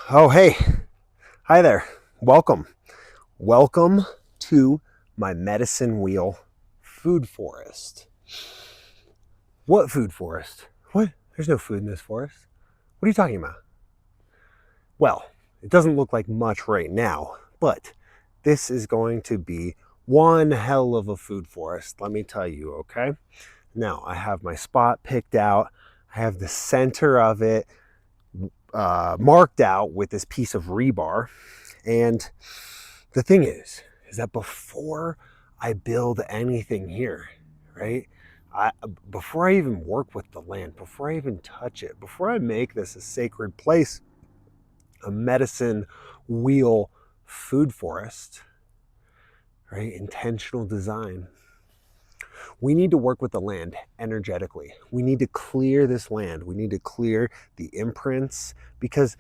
Oh, hey. Hi there. Welcome. Welcome to my medicine wheel food forest. What food forest? What? There's no food in this forest. What are you talking about? Well, it doesn't look like much right now, but this is going to be one hell of a food forest, let me tell you, okay? Now, I have my spot picked out. I have the center of it marked out with this piece of rebar. And the thing is that before I build anything here, right? Before I even work with the land, before I even touch it, before I make this a sacred place, a medicine wheel food forest, right? Intentional design. We need to work with the land energetically. We need to clear this land. We need to clear the imprints because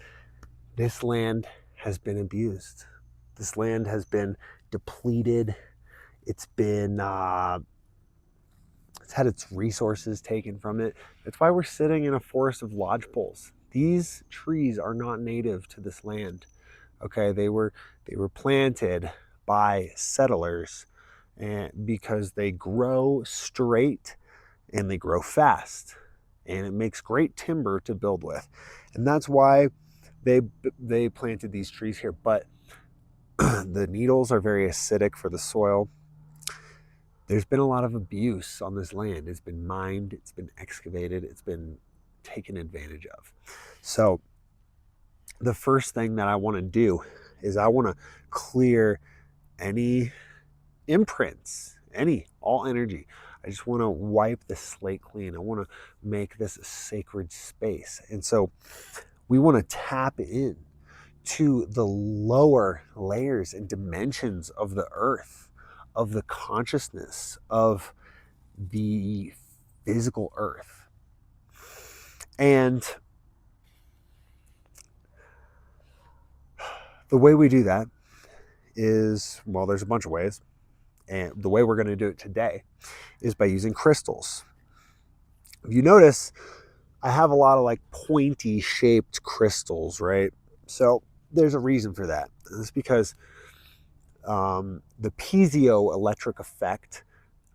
this land has been abused. This land has been depleted. It's had its resources taken from it. That's why we're sitting in a forest of lodgepoles. These trees are not native to this land. Okay, they were planted by settlers, and because they grow straight and they grow fast, and it makes great timber to build with, and that's why they planted these trees here. But the needles are very acidic for the soil. There's been a lot of abuse on this land. It's been mined, it's been excavated, it's been taken advantage of. So the first thing that I want to do is I want to clear any imprints, all energy. I just want to wipe the slate clean. I want to make this a sacred space. And so we want to tap in to the lower layers and dimensions of the earth, of the consciousness of the physical earth. And the way we do that is, well, there's a bunch of ways. And the way we're going to do it today is by using crystals. If you notice, I have a lot of like pointy shaped crystals, right? So there's a reason for that. It's because the piezoelectric effect,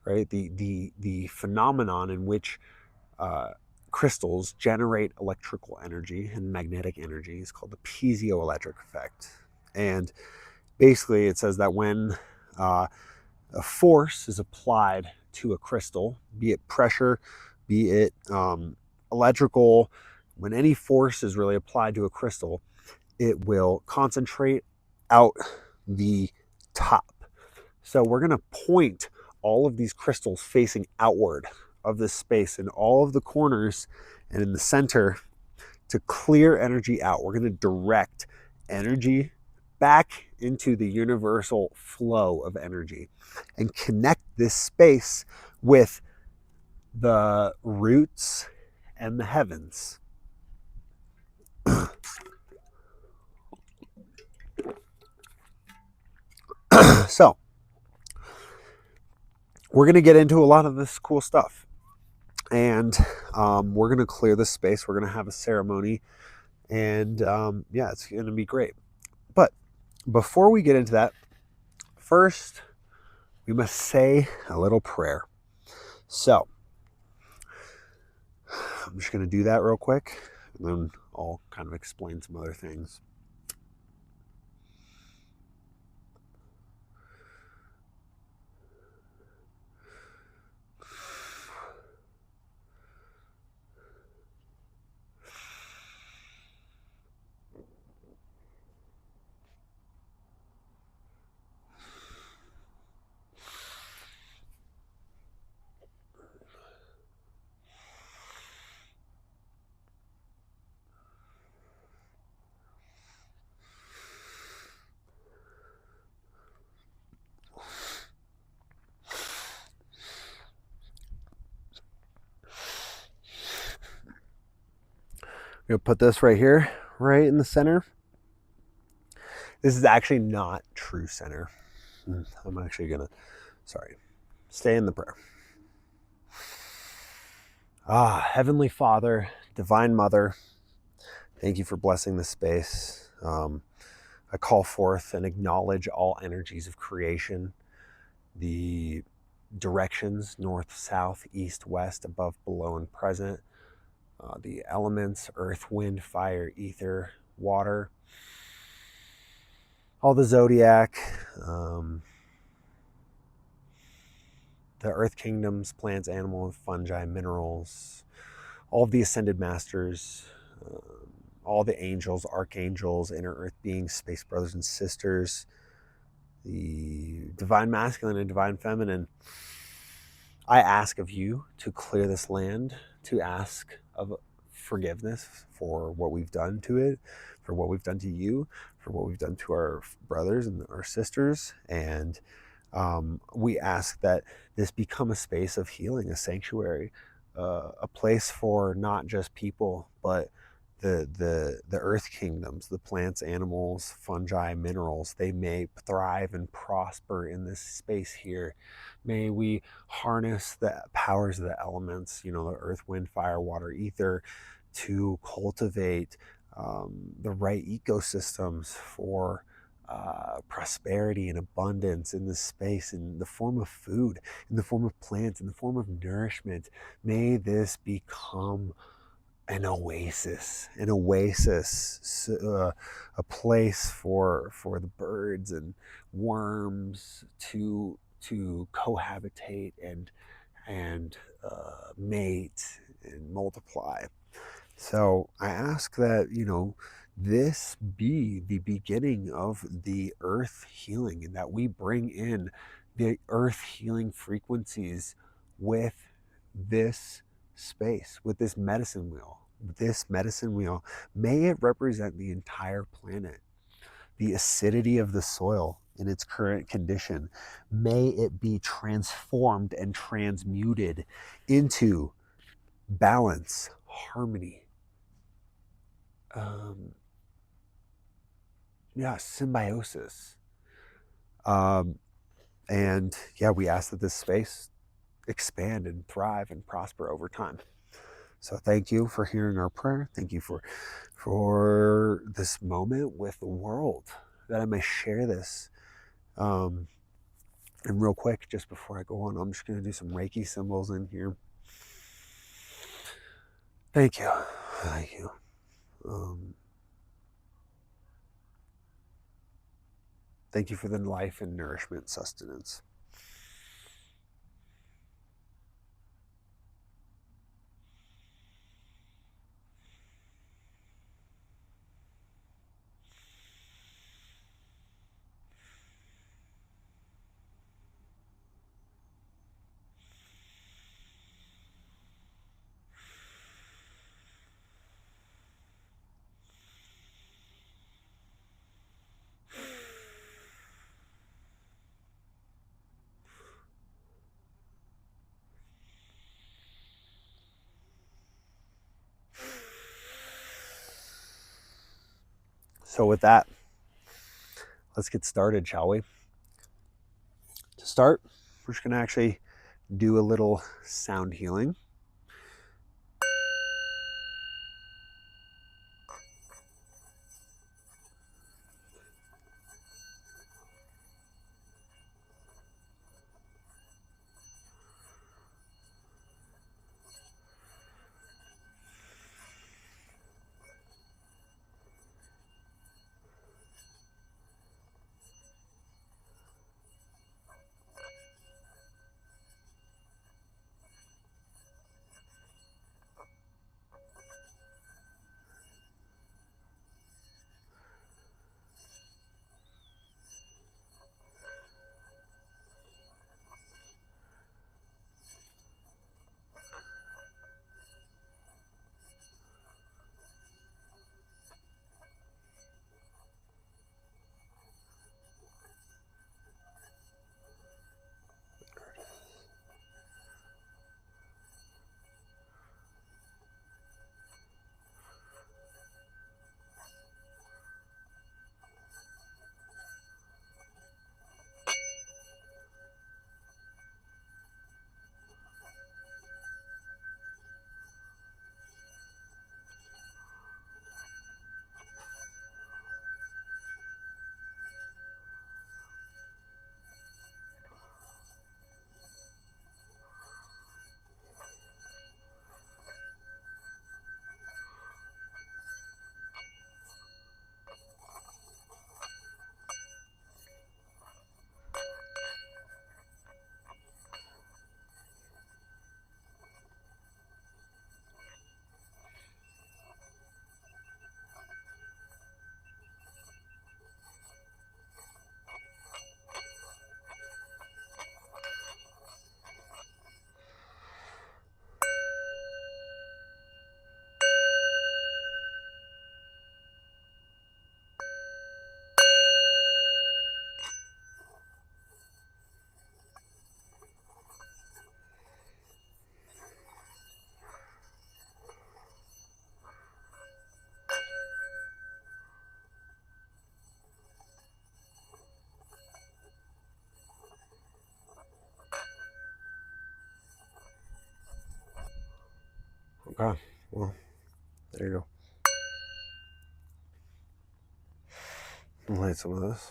right? The phenomenon in which crystals generate electrical energy and magnetic energy is called the piezoelectric effect. And basically it says that when a force is applied to a crystal, be it pressure, be it electrical, when any force is really applied to a crystal, it will concentrate out the top. So we're going to point all of these crystals facing outward of this space in all of the corners and in the center to clear energy out. We're going to direct energy back into the universal flow of energy and connect this space with the roots and the heavens. So we're going to get into a lot of this cool stuff, and we're going to clear this space. We're going to have a ceremony, and yeah, it's going to be great. But before we get into that, first we must say a little prayer. So I'm just going to do that real quick, and then I'll kind of explain some other things. I'm going to put this right here, right in the center. This is actually not true center. I'm actually going to, stay in the prayer. Heavenly Father, Divine Mother, thank you for blessing this space. I call forth and acknowledge all energies of creation, the directions, north, south, east, west, above, below, and present, the elements, earth, wind, fire, ether, water, all the zodiac, the earth kingdoms, plants, animals, fungi, minerals, all of the ascended masters, all the angels, archangels, inner earth beings, space brothers and sisters, the divine masculine and divine feminine. I ask of you to clear this land, to ask of forgiveness for what we've done to it, for what we've done to you, for what we've done to our brothers and our sisters. And we ask that this become a space of healing, a sanctuary, a place for not just people, but the earth kingdoms, the plants, animals, fungi, minerals. They may thrive and prosper in this space here. May we harness the powers of the elements, the earth, wind, fire, water, ether, to cultivate the right ecosystems for prosperity and abundance in this space, in the form of food, in the form of plants, in the form of nourishment. May this become an oasis, a place for the birds and worms to cohabitate and mate and multiply. So I ask that, this be the beginning of the earth healing, and that we bring in the earth healing frequencies with this space, with this medicine wheel. This medicine wheel, may it represent the entire planet, the acidity of the soil in its current condition. May it be transformed and transmuted into balance, harmony, symbiosis. And we ask that this space expand and thrive and prosper over time. So thank you for hearing our prayer. Thank you for this moment with the world, that I may share this. And real quick, just before I go on, I'm just going to do some Reiki symbols in here. Thank you. Thank you. Thank you for the life and nourishment, sustenance. So with that, let's get started, shall we? To start, we're just going to actually do a little sound healing. Okay, well, there you go. Light some of this.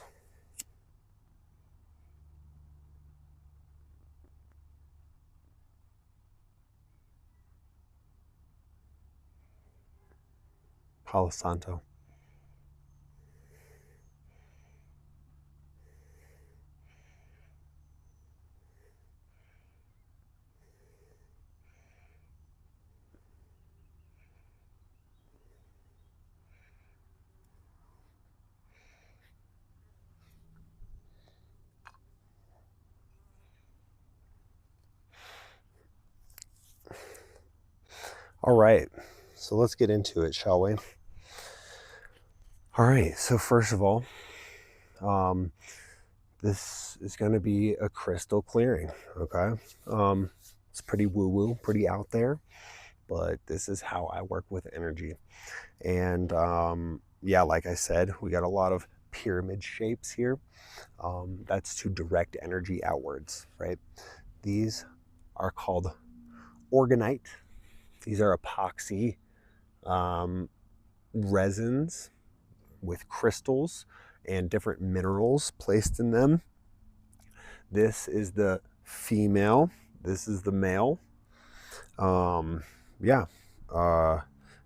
Palo Santo. All right, so let's get into it, shall we? All right, so first of all, this is going to be a crystal clearing, okay? It's pretty woo-woo, pretty out there, but this is how I work with energy. And yeah, like I said, we got a lot of pyramid shapes here. That's to direct energy outwards, right? These are called organite. These are epoxy resins with crystals and different minerals placed in them. This is the female. This is the male. Yeah.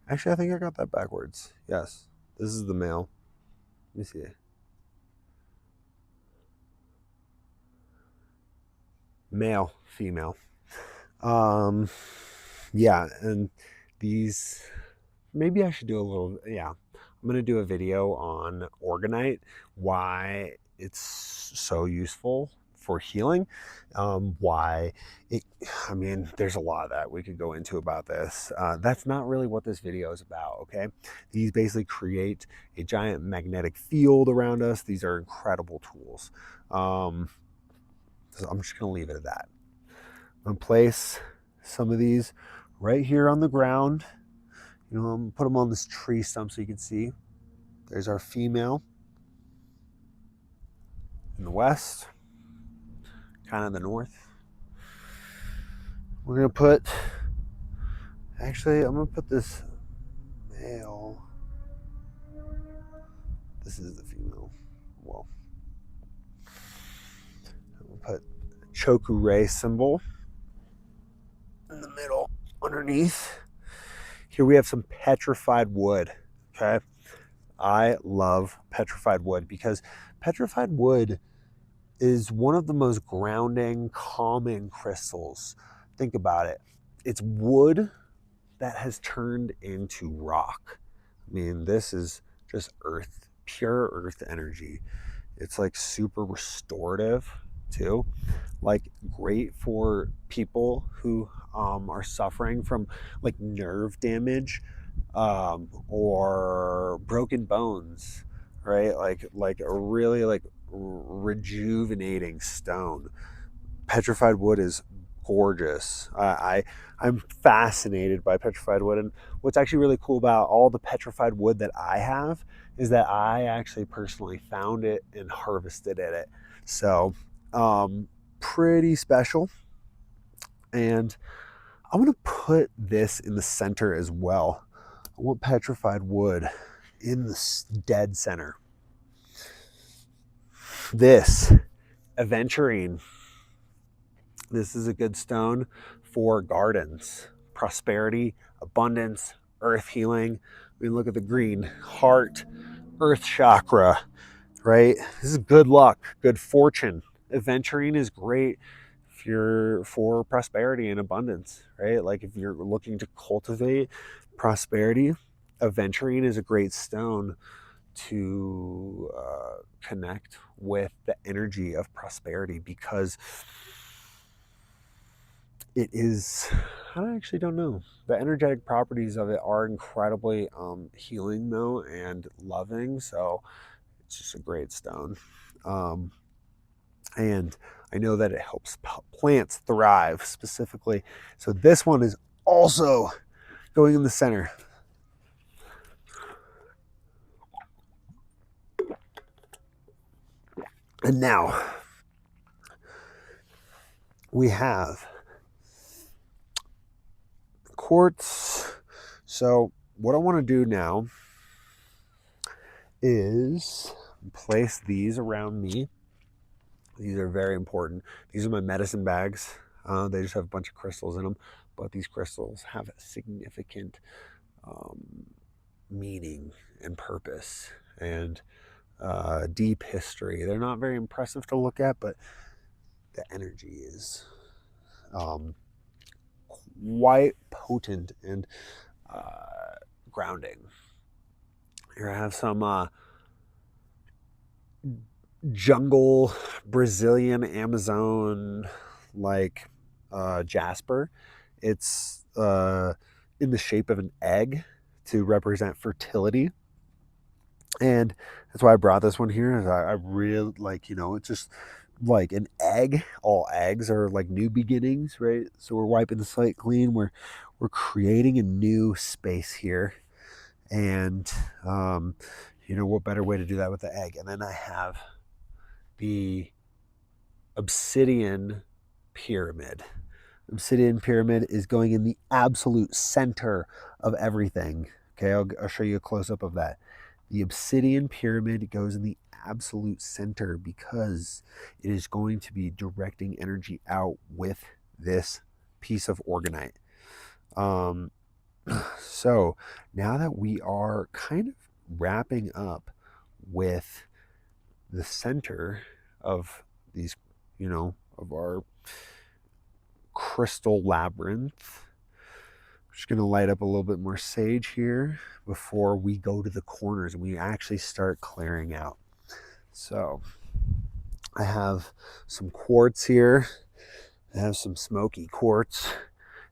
Actually, I think I got that backwards. Yes. This is the male. Let me see. Male, female. Um, yeah, and these, maybe I should do a little, yeah. I'm going to do a video on organite, why it's so useful for healing, why it, I mean, there's a lot that we could go into about this. That's not really what this video is about, okay? These basically create a giant magnetic field around us. These are incredible tools. So I'm just going to leave it at that. I'm going to place some of these right here on the ground. You know, I'm going to put them on this tree stump so you can see. There's our female in the west, kind of the north. We're going to put, actually, I'm going to put this male. This is the female. Well, I'm going to put Choku Ray symbol in the middle underneath. Here we have some petrified wood, okay? I love petrified wood because petrified wood is one of the most grounding, calming crystals. Think about it. It's wood that has turned into rock. I mean, this is just earth, pure earth energy. It's like super restorative too. Like great for people who are suffering from like nerve damage or broken bones, right? Like a really like rejuvenating stone. Petrified wood is gorgeous. I'm fascinated by petrified wood, and what's actually really cool about all the petrified wood that I have is that I actually personally found it and harvested it. So pretty special. And I'm gonna put this in the center as well. I want petrified wood in the dead center. This aventurine. This is a good stone for gardens, prosperity, abundance, earth healing. We look at the green, heart, earth chakra, right? This is good luck, good fortune. Aventurine is great if you're for prosperity and abundance, right? Like if you're looking to cultivate prosperity, aventurine is a great stone to connect with the energy of prosperity because it is, I actually don't know. The energetic properties of it are incredibly healing though and loving. So it's just a great stone. And I know that it helps plants thrive specifically. So this one is also going in the center. And now we have quartz So what I want to do now is place these around me. These are very important. These are my medicine bags. They just have a bunch of crystals in them, but these crystals have a significant meaning and purpose and deep history. They're not very impressive to look at, but the energy is quite potent and grounding. Here I have some jungle Brazilian Amazon like jasper. It's in the shape of an egg to represent fertility. And that's why I brought this one here. Is I really like, it's just like an egg. All eggs are like new beginnings, right? So we're wiping the slate clean. We're creating a new space here. And what better way to do that with the egg? And then I have the obsidian pyramid. Obsidian pyramid is going in the absolute center of everything. Okay, I'll show you a close-up of that. The obsidian pyramid goes in the absolute center because it is going to be directing energy out with this piece of organite. So now that we are kind of wrapping up with the center of these, of our crystal labyrinth, I'm just going to light up a little bit more sage here before we go to the corners and we actually start clearing out. So I have some quartz here. I have some smoky quartz,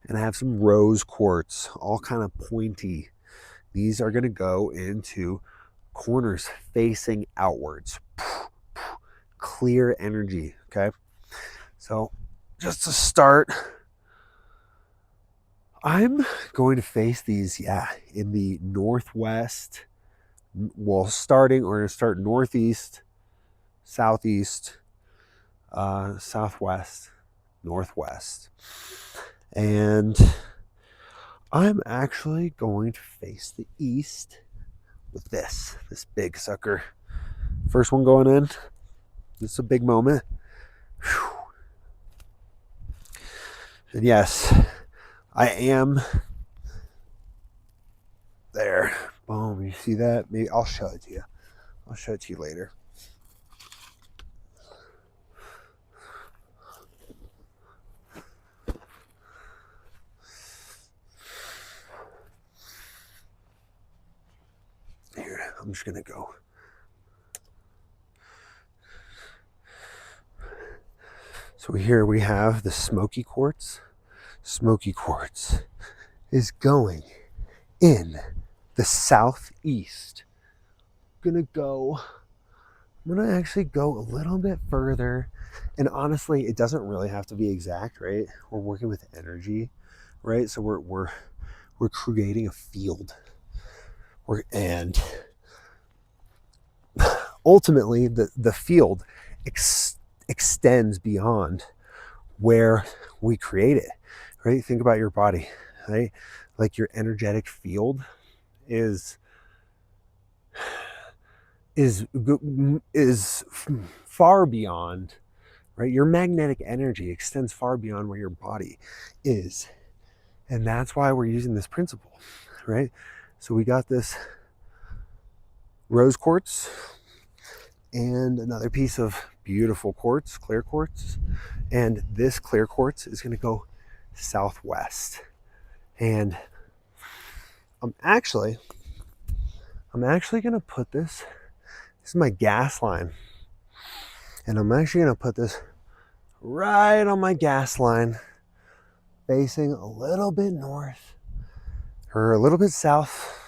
and I have some rose quartz, all kind of pointy. These are going to go into corners facing outwards. Clear energy, okay? So just to start, I'm going to face these, in the northwest. Well, starting, we're going to start northeast, southeast, southwest, northwest. And I'm actually going to face the east with this big sucker. First one going in. This is a big moment. Whew. And yes, I am there. Boom, you see that? Maybe I'll show it to you. I'll show it to you later. Here, I'm just gonna go. So here we have the smoky quartz. Smoky quartz is going in the southeast. I'm gonna actually go a little bit further. And honestly, it doesn't really have to be exact, right? We're working with energy, right? So we're creating a field. And ultimately the field extends beyond where we create it, right? Think about your body, right? Like your energetic field is far beyond, right? Your magnetic energy extends far beyond where your body is. And that's why we're using this principle, right? So we got this rose quartz and another piece of beautiful quartz, clear quartz. And this clear quartz is going to go southwest. And I'm actually going to put this is my gas line. And I'm actually going to put this right on my gas line, facing a little bit north or a little bit south.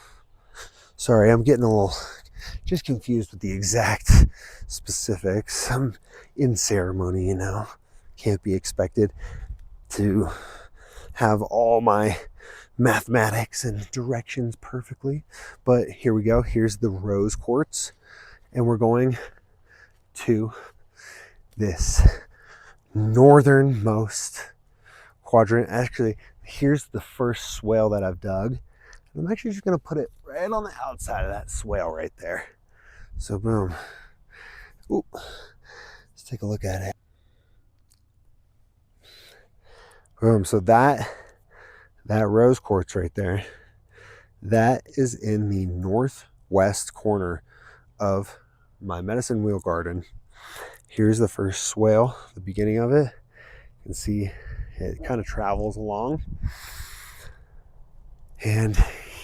Sorry, I'm getting a little just confused with the exact specifics. I'm in ceremony, can't be expected to have all my mathematics and directions perfectly. But here we go. Here's the rose quartz. And we're going to this northernmost quadrant. Actually, here's the first swale that I've dug. I'm actually just gonna put it right on the outside of that swale right there. So boom. Ooh. Let's take a look at it. Boom. So that rose quartz right there, that is in the northwest corner of my medicine wheel garden. Here's the first swale, the beginning of it. You can see it kind of travels along. And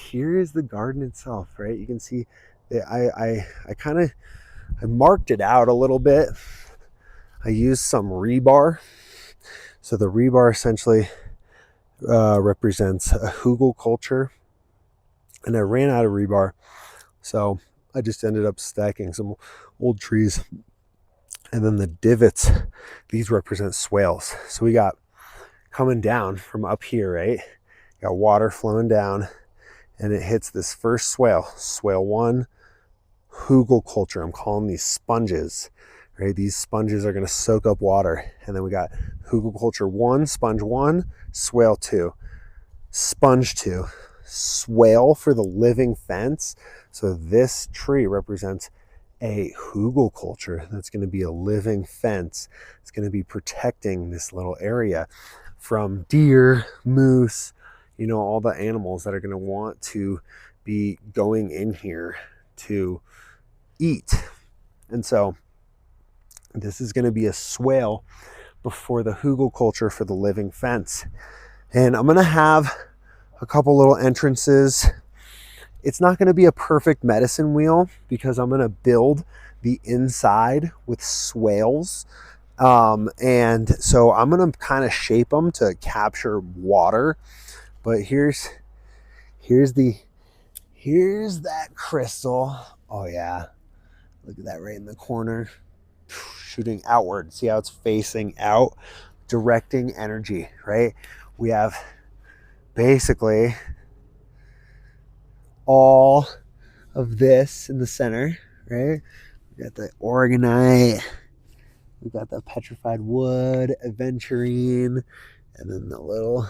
here is the garden itself, right? You can see that I marked it out a little bit. I used some rebar. So the rebar essentially represents a hugel culture. And I ran out of rebar. So I just ended up stacking some old trees. And then the divots, these represent swales. So we got coming down from up here, right? Got water flowing down, and it hits this first swale, swale 1, hugel culture. I'm calling these sponges, right? These sponges are going to soak up water. And then we got hugel culture 1, sponge 1, swale 2, sponge 2, swale for the living fence. So this tree represents a hugel culture that's going to be a living fence. It's going to be protecting this little area from deer, moose, you know, all the animals that are going to want to be going in here to eat. And so this is going to be a swale before the hugel culture for the living fence. And I'm going to have a couple little entrances. It's not going to be a perfect medicine wheel because I'm going to build the inside with swales. And so I'm going to kind of shape them to capture water. But here's that crystal. Oh yeah. Look at that right in the corner. Shooting outward. See how it's facing out? Directing energy, right? We have basically all of this in the center, right? We got the organite, we got the petrified wood, aventurine, and then the little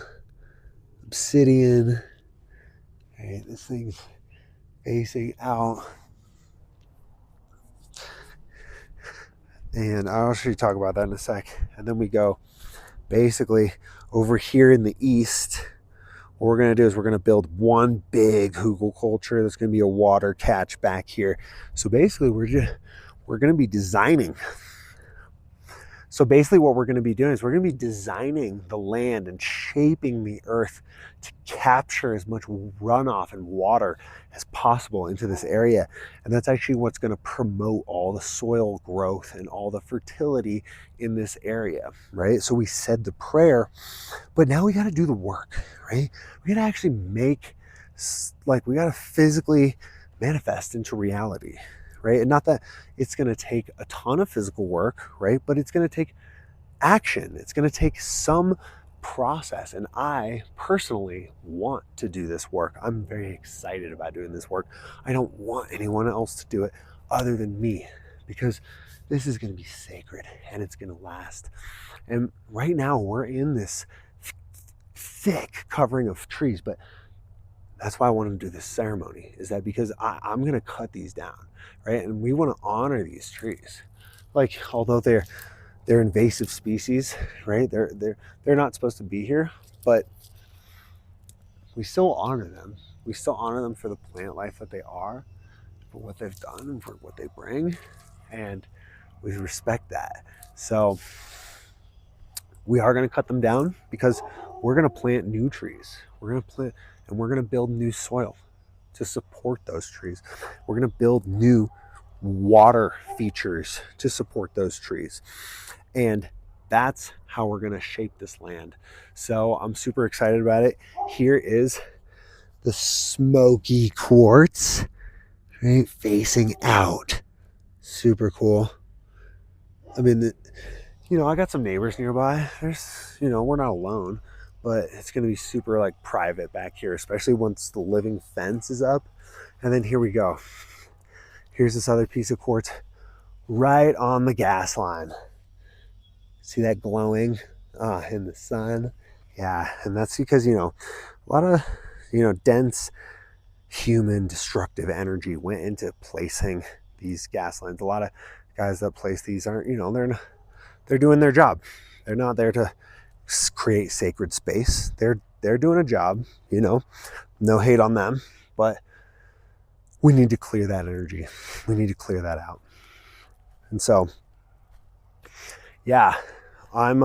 obsidian. Right, this thing's facing out. And I'll actually talk about that in a sec. And then we go basically over here in the east. What we're going to do is we're going to build one big hugel culture. There's going to be a water catch back here. So basically we're going to be designing. So basically what we're going to be doing is we're going to be designing the land and shaping the earth to capture as much runoff and water as possible into this area. And that's actually what's going to promote all the soil growth and all the fertility in this area, right? So we said the prayer, but now we got to do the work, right? We got to actually make, like, we got to physically manifest into reality, right? And not that it's going to take a ton of physical work, right? But it's going to take action. It's going to take some process. And I personally want to do this work. I'm very excited about doing this work. I don't want anyone else to do it other than me, because this is going to be sacred and it's going to last. And right now we're in this thick covering of trees, but that's why I want to do this ceremony, is that because I'm going to cut these down, right? And we want to honor these trees. Like, although they're invasive species, right? They're not supposed to be here, but we still honor them. We still honor them for the plant life that they are, for what they've done and for what they bring. And we respect that. So we are going to cut them down because we're going to plant new trees. We're going to plant, and we're going to build new soil to support those trees. We're going to build new water features to support those trees. And that's how we're going to shape this land. So I'm super excited about it. Here is the smoky quartz, right, facing out. Super cool. I mean, I got some neighbors nearby. There's, we're not alone, but it's going to be super like private back here, especially once the living fence is up. And then here we go. Here's this other piece of quartz right on the gas line. See that glowing in the sun? Yeah, and that's because, a lot of, dense human destructive energy went into placing these gas lines. A lot of guys that place these aren't, they're doing their job. They're not there to create sacred space. They're doing a job, no hate on them, but we need to clear that energy. We need to clear that out. And so, yeah, I'm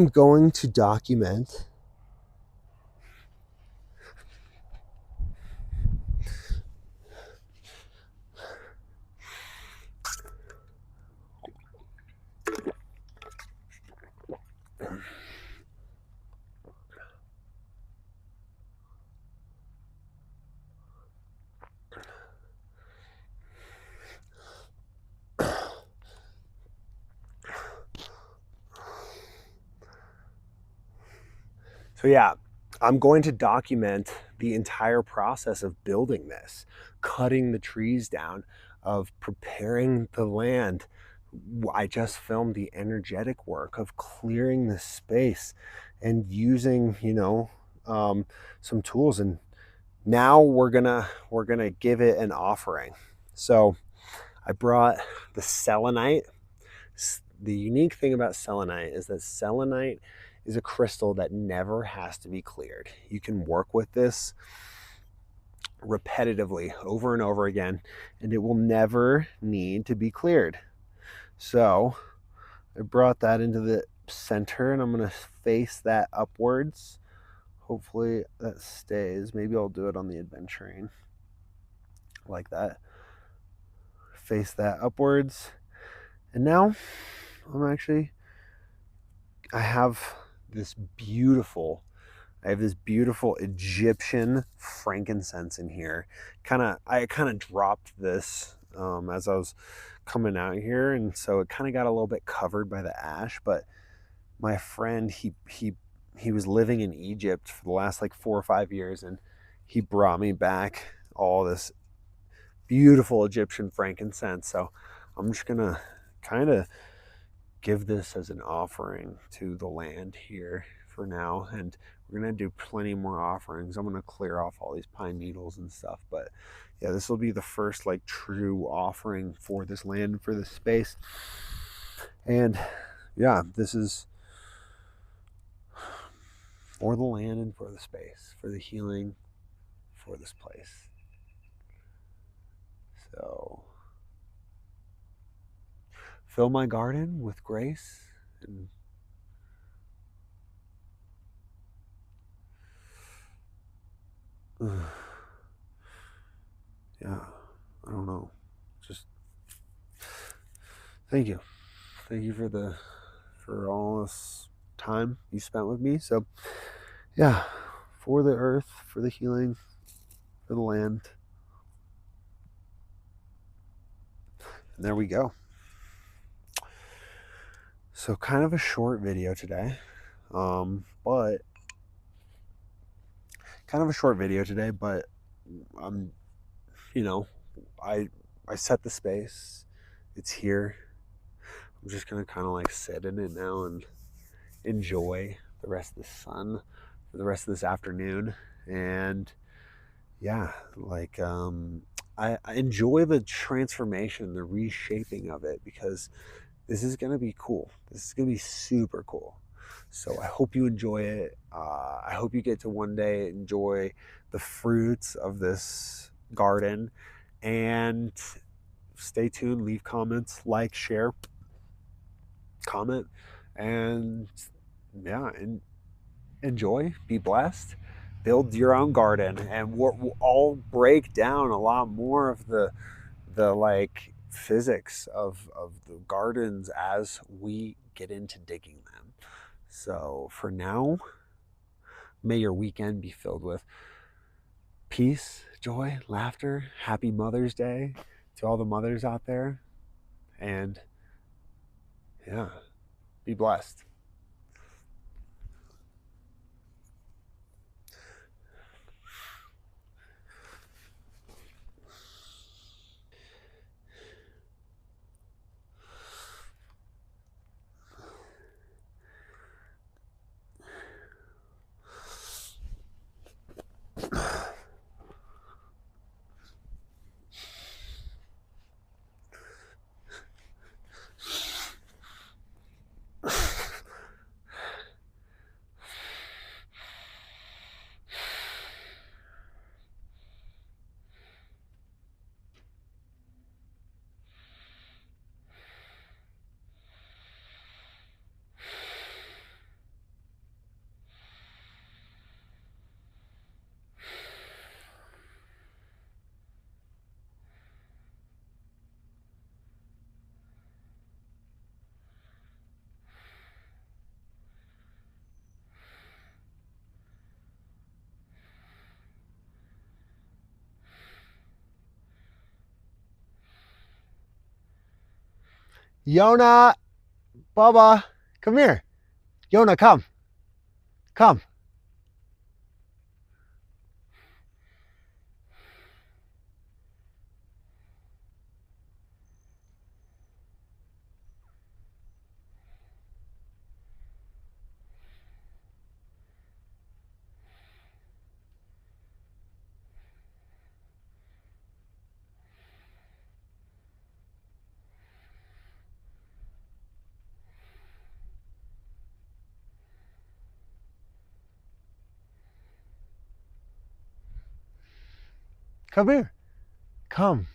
going to document So yeah, I'm going to document the entire process of building this, cutting the trees down, of preparing the land. I just filmed the energetic work of clearing the space and using, some tools. And now we're gonna give it an offering. So I brought the selenite. The unique thing about selenite is that selenite is a crystal that never has to be cleared. You can work with this repetitively over and over again, and it will never need to be cleared. So I brought that into the center, and I'm going to face that upwards. Hopefully that stays. Maybe I'll do it on the adventuring like that. Face that upwards. And now I have this beautiful Egyptian frankincense in here. I kind of dropped this as I was coming out here, and so it kind of got a little bit covered by the ash. But my friend, he was living in Egypt for the last like 4 or 5 years, and he brought me back all this beautiful Egyptian frankincense. So I'm just gonna kind of give this as an offering to the land here for now, and we're gonna do plenty more offerings. I'm gonna clear off all these pine needles and stuff, but yeah, this will be the first like true offering for this land, for this space. And yeah, this is for the land and for the space, for the healing, for this place. So fill my garden with grace and yeah, I don't know. Just thank you. Thank you for all this time you spent with me. So yeah, for the earth, for the healing, for the land. And there we go. So kind of a short video today. But kind of a short video today, but I'm I set the space. It's here. I'm just gonna kind of like sit in it now and enjoy the rest of the sun for the rest of this afternoon. And yeah, like I enjoy the transformation, the reshaping of it, because this is gonna be cool. This is gonna be super cool. So I hope you enjoy it. I hope you get to one day enjoy the fruits of this garden. And stay tuned, leave comments, like, share, comment, and yeah, and enjoy, be blessed, build your own garden, and we'll all break down a lot more of the like physics of the gardens as we get into digging them. So for now, may your weekend be filled with peace, joy, laughter. Happy Mother's Day to all the mothers out there. And yeah, be blessed. Yona, Bubba, come here. Yona, come. Come. Come here. Come.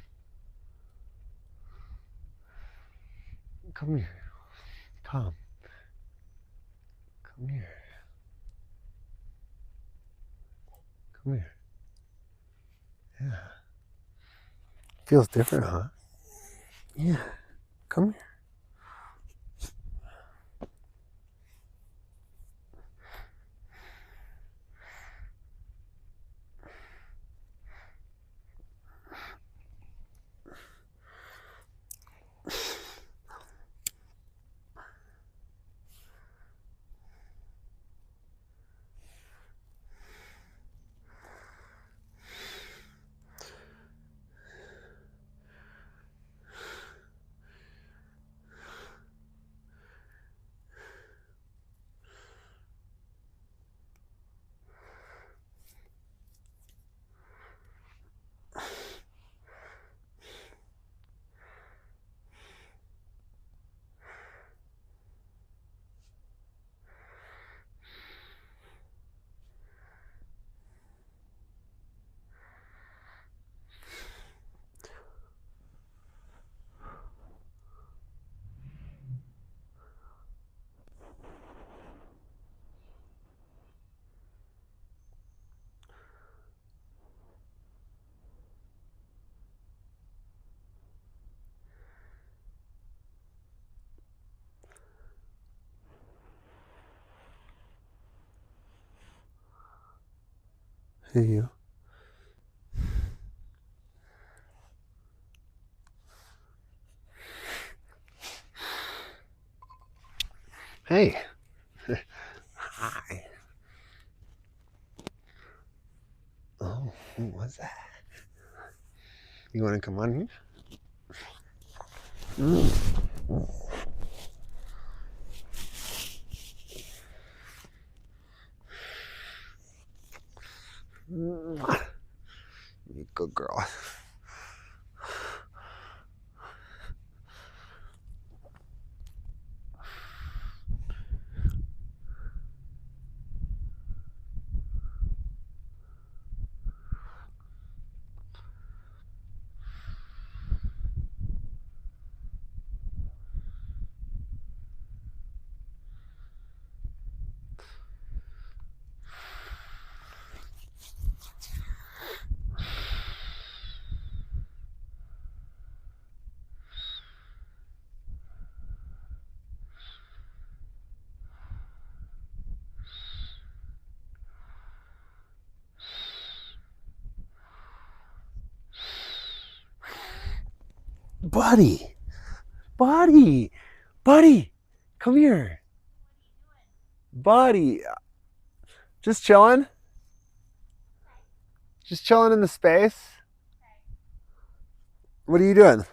Come here. Come. Come here. Come here. Yeah. Feels different, huh? Yeah. Come here. Hey, you. Hey. Hi. Oh, what was that? You want to come on here? You good girl. Buddy. Buddy. Buddy. Come here. Buddy. Just chilling. Just chilling in the space. What are you doing?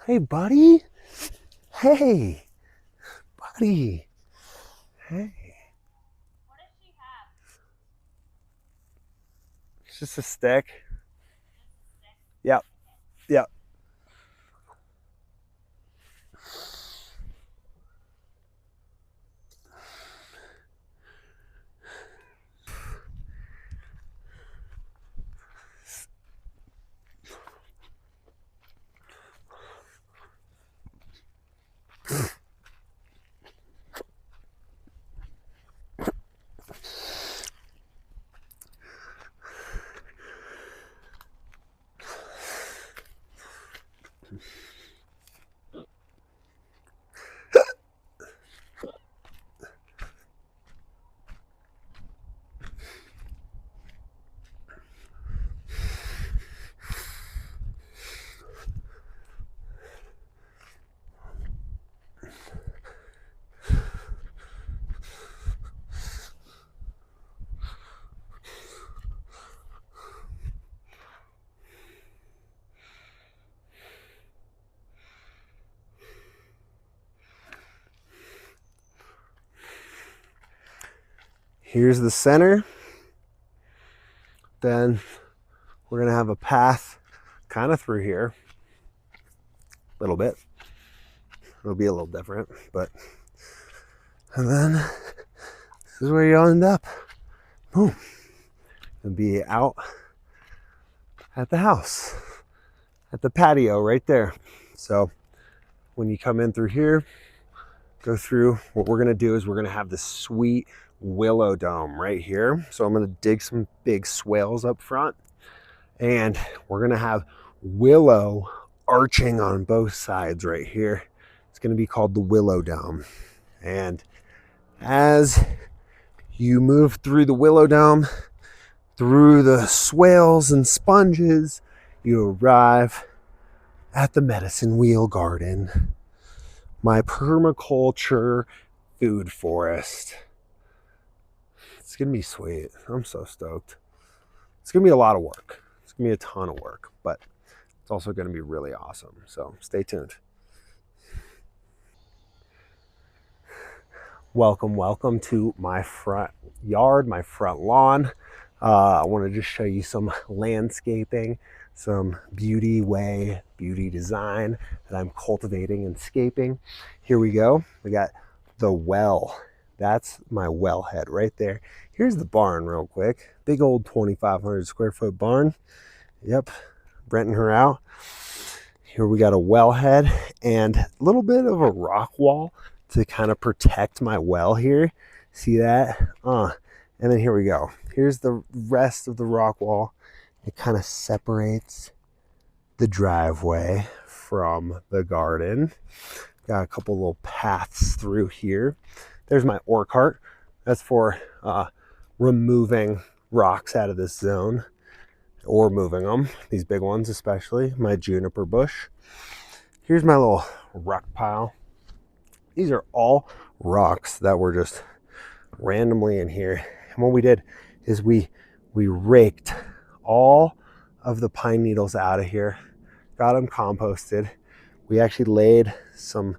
Hey, buddy. Hey. Buddy. Hey. What does she have? It's just a stick. Just a stick? Yep. Yep. Here's the center. Then we're going to have a path kind of through here. A little bit. It'll be a little different, but. And then this is where you'll end up. Boom. You'll be out at the house, at the patio right there. So when you come in through here, go through, what we're going to do is we're going to have this sweet willow dome right here. So I'm going to dig some big swales up front, and we're going to have willow arching on both sides right here. It's going to be called the willow dome. And as you move through the willow dome, through the swales and sponges, you arrive at the medicine wheel garden, my permaculture food forest. It's gonna be sweet. I'm so stoked. It's gonna be a lot of work. It's gonna be a ton of work, but it's also gonna be really awesome. So stay tuned. Welcome to my front yard, my front lawn. I want to just show you some landscaping, some beauty design that I'm cultivating and scaping. Here we go. We got the well. That's my well head right there. Here's the barn real quick. Big old 2,500 square foot barn. Yep, renting her out. Here we got a well head and a little bit of a rock wall to kind of protect my well here. See that? And then here we go. Here's the rest of the rock wall. It kind of separates the driveway from the garden. Got a couple little paths through here. There's my ore cart. That's for removing rocks out of this zone, or moving them, these big ones especially, my juniper bush. Here's my little rock pile. These are all rocks that were just randomly in here. And what we did is we raked all of the pine needles out of here, got them composted. We actually laid some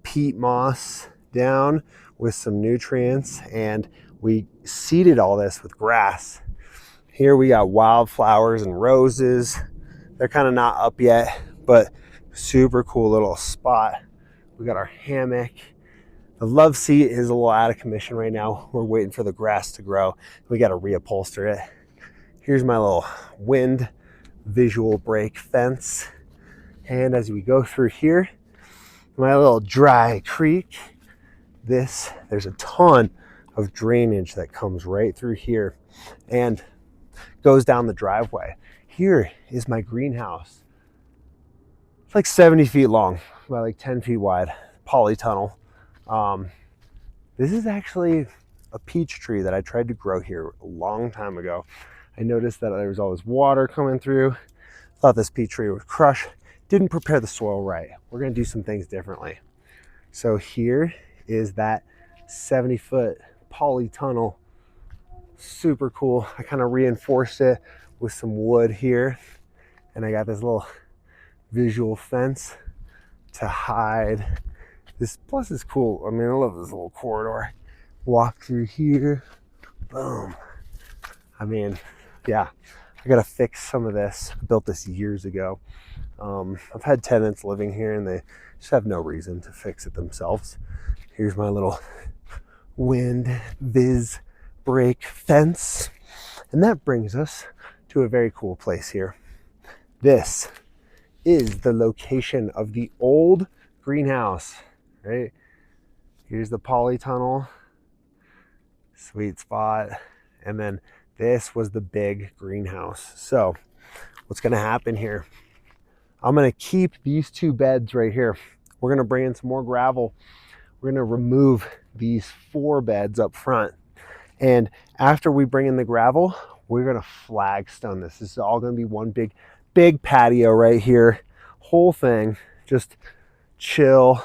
peat moss down with some nutrients, and we seeded all this with grass. Here we got wildflowers and roses. They're kind of not up yet, but super cool little spot. We got our hammock. The love seat is a little out of commission right now. We're waiting for the grass to grow. We got to reupholster it. Here's my little wind visual break fence. And as we go through here, my little dry creek. There's a ton of drainage that comes right through here and goes down the driveway. Here is my greenhouse. It's like 70 feet long by like 10 feet wide, polytunnel. This is actually a peach tree that I tried to grow here a long time ago. I noticed that there was all this water coming through. Thought this peach tree would crush. Didn't prepare the soil right. We're gonna do some things differently. So here is that 70-foot polytunnel. Super cool. I kind of reinforced it with some wood here. And I got this little visual fence to hide this. Plus it's cool. I mean, I love this little corridor. Walk through here. Boom. I mean, yeah, I gotta fix some of this. I built this years ago. I've had tenants living here and they just have no reason to fix it themselves. Here's my little wind viz break fence. And that brings us to a very cool place here. This is the location of the old greenhouse, right? Here's the polytunnel, sweet spot. And then this was the big greenhouse. So what's gonna happen here, I'm gonna keep these two beds right here. We're gonna bring in some more gravel. We're gonna remove these 4 beds up front. And after we bring in the gravel, we're gonna flagstone this. This is all gonna be one big patio right here. Whole thing, just chill,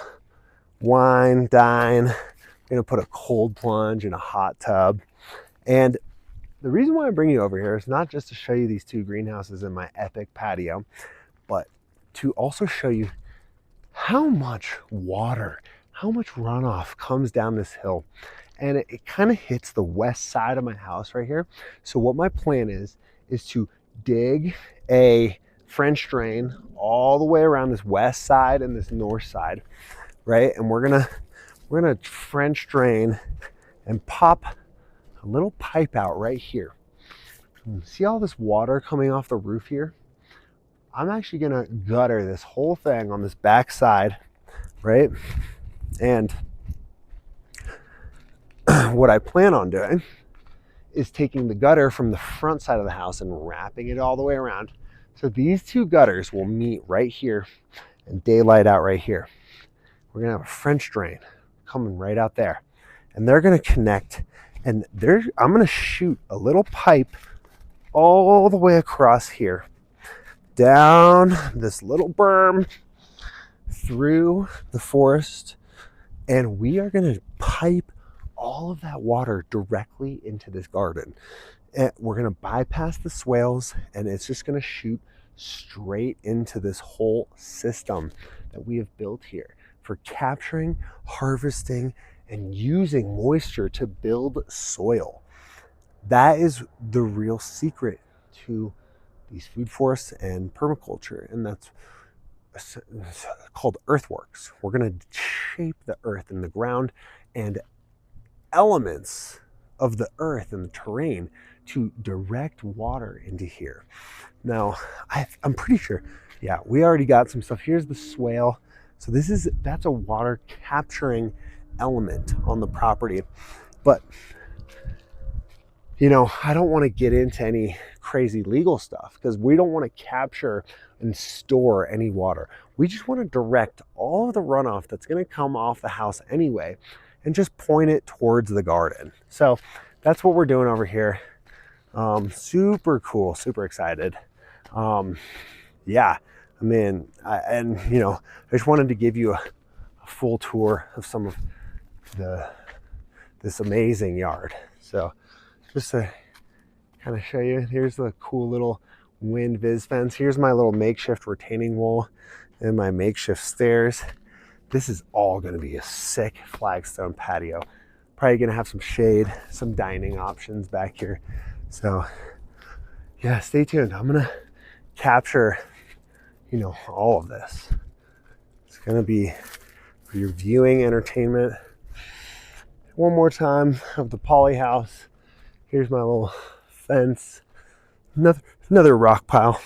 wine, dine. We're gonna put a cold plunge in a hot tub. And the reason why I bring you over here is not just to show you these 2 greenhouses in my epic patio, but to also show you how much water, how much runoff comes down this hill. And it kind of hits the west side of my house right here. So what my plan is to dig a French drain all the way around this west side and this north side, right? And we're gonna French drain and pop a little pipe out right here. See all this water coming off the roof here? I'm actually gonna gutter this whole thing on this back side, right? And what I plan on doing is taking the gutter from the front side of the house and wrapping it all the way around. So these two gutters will meet right here and daylight out right here. We're gonna have a French drain coming right out there. And they're gonna connect, and I'm gonna shoot a little pipe all the way across here, down this little berm, through the forest, and we are gonna pipe all of that water directly into this garden. And we're going to bypass the swales, and it's just going to shoot straight into this whole system that we have built here for capturing, harvesting, and using moisture to build soil. That is the real secret to these food forests and permaculture, and that's called earthworks. We're going to shape the earth and the ground and elements of the earth and the terrain to direct water into here. Now, I'm pretty sure, yeah, we already got some stuff. Here's the swale. So that's a water capturing element on the property. But, I don't want to get into any crazy legal stuff because we don't want to capture and store any water. We just want to direct all of the runoff that's going to come off the house anyway and just point it towards the garden. So that's what we're doing over here. Super cool, super excited. Yeah, I just wanted to give you a full tour of some of this amazing yard. So just to kind of show you, here's the cool little wind viz fence. Here's my little makeshift retaining wall and my makeshift stairs. This is all going to be a sick flagstone patio. Probably going to have some shade, some dining options back here. So yeah, stay tuned. I'm going to capture, all of this. It's going to be for your viewing entertainment. One more time of the poly house. Here's my little fence. Another rock pile.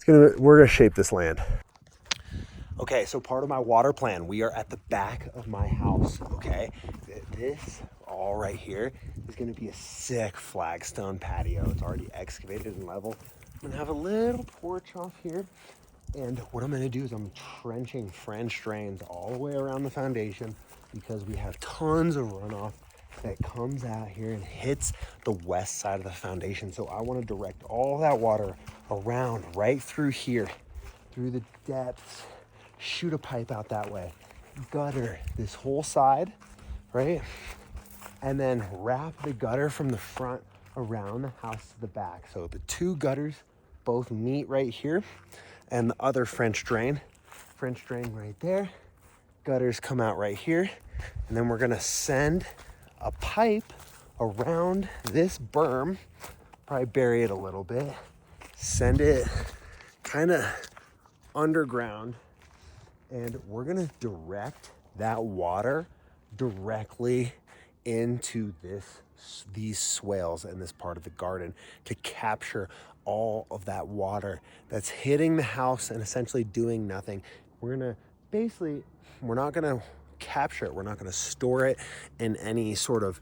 We're going to shape this land. Okay, so part of my water plan, we are at the back of my house, okay? This all right here is gonna be a sick flagstone patio. It's already excavated and level. I'm gonna have a little porch off here. And what I'm gonna do is I'm trenching French drains all the way around the foundation because we have tons of runoff that comes out here and hits the west side of the foundation. So I wanna direct all that water around right through here, through the depths, shoot a pipe out that way, gutter this whole side, right? And then wrap the gutter from the front around the house to the back. So the two gutters both meet right here, and the other French drain right there. Gutters come out right here. And then we're gonna send a pipe around this berm, probably bury it a little bit, send it kind of underground, and we're gonna direct that water directly into these swales in this part of the garden to capture all of that water that's hitting the house and essentially doing nothing. We're not gonna capture it. We're not gonna store it in any sort of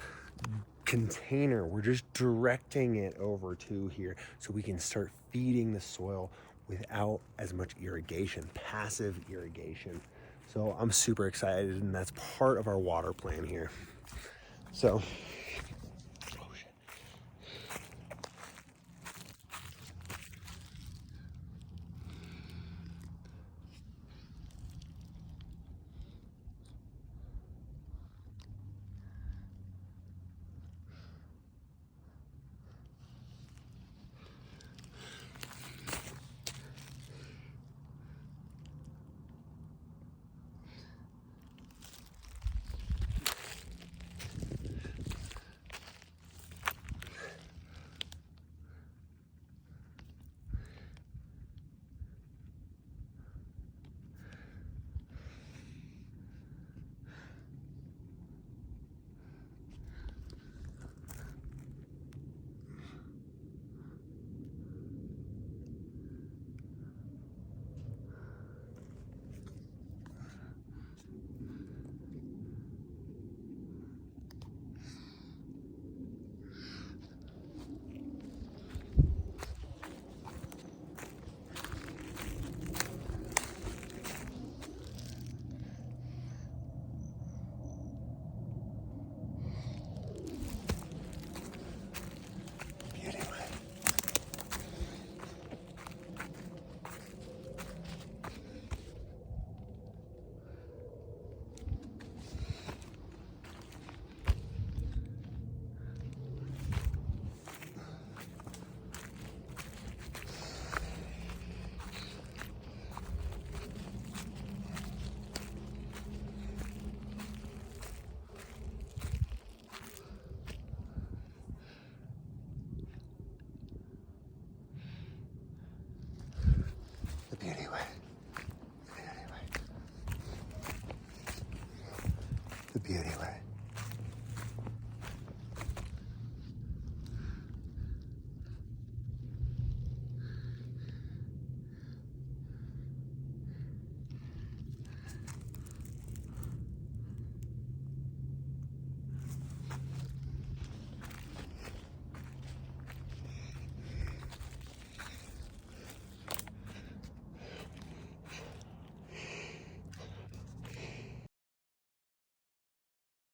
container. We're just directing it over to here so we can start feeding the soil without as much irrigation, passive irrigation. So I'm super excited, and that's part of our water plan here. So